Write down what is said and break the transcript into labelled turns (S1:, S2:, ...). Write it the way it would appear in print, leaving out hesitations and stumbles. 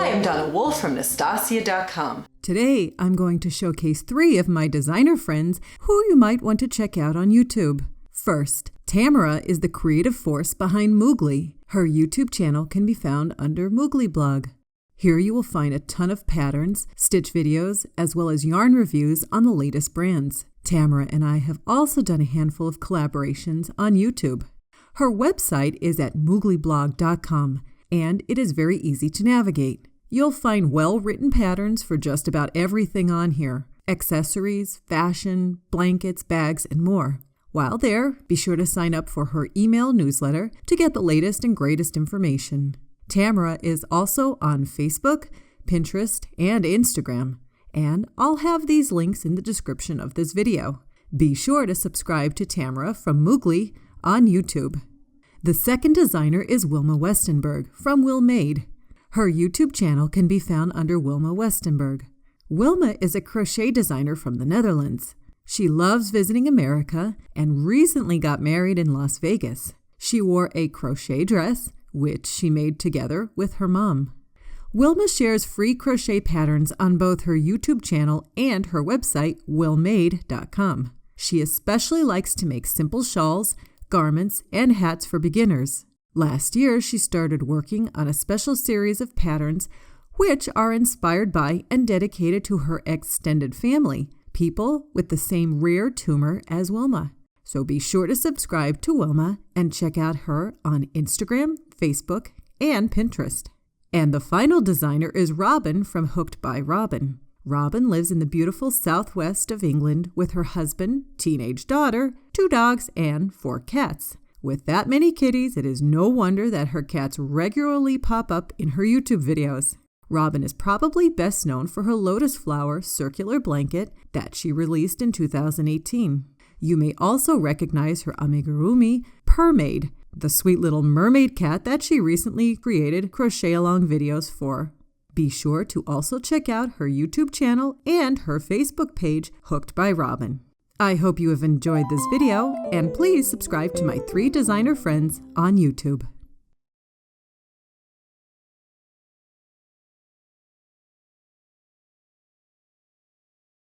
S1: Hi, I'm Donna Wolfe from Naztazia.com.
S2: Today, I'm going to showcase 3 of my designer friends who you might want to check out on YouTube. First, Tamara is the creative force behind Moogly. Her YouTube channel can be found under Moogly blog. Here you will find a ton of patterns, stitch videos, as well as yarn reviews on the latest brands. Tamara and I have also done a handful of collaborations on YouTube. Her website is at mooglyblog.com, and it is very easy to navigate. You'll find well-written patterns for just about everything on here: accessories, fashion, blankets, bags, and more. While there, be sure to sign up for her email newsletter to get the latest and greatest information. Tamara is also on Facebook, Pinterest, and Instagram, and I'll have these links in the description of this video. Be sure to subscribe to Tamara from Moogly on YouTube. The second designer is Wilma Westenberg from Wilmade. Her YouTube channel can be found under Wilma Westenberg. Wilma is a crochet designer from the Netherlands. She loves visiting America and recently got married in Las Vegas. She wore a crochet dress, which she made together with her mom. Wilma shares free crochet patterns on both her YouTube channel and her website, wilmade.com. She especially likes to make simple shawls, garments, and hats for beginners. Last year, she started working on a special series of patterns which are inspired by and dedicated to her extended family, people with the same rare tumor as Wilma. So be sure to subscribe to Wilma and check out her on Instagram, Facebook, and Pinterest. And the final designer is Robin from Hooked by Robin. Robin lives in the beautiful southwest of England with her husband, teenage daughter, 2 dogs, and 4 cats. With that many kitties, it is no wonder that her cats regularly pop up in her YouTube videos. Robin is probably best known for her lotus flower circular blanket that she released in 2018. You may also recognize her amigurumi, Permaid, the sweet little mermaid cat that she recently created crochet-along videos for. Be sure to also check out her YouTube channel and her Facebook page, Hooked by Robin. I hope you have enjoyed this video, and please subscribe to my 3 designer friends on YouTube.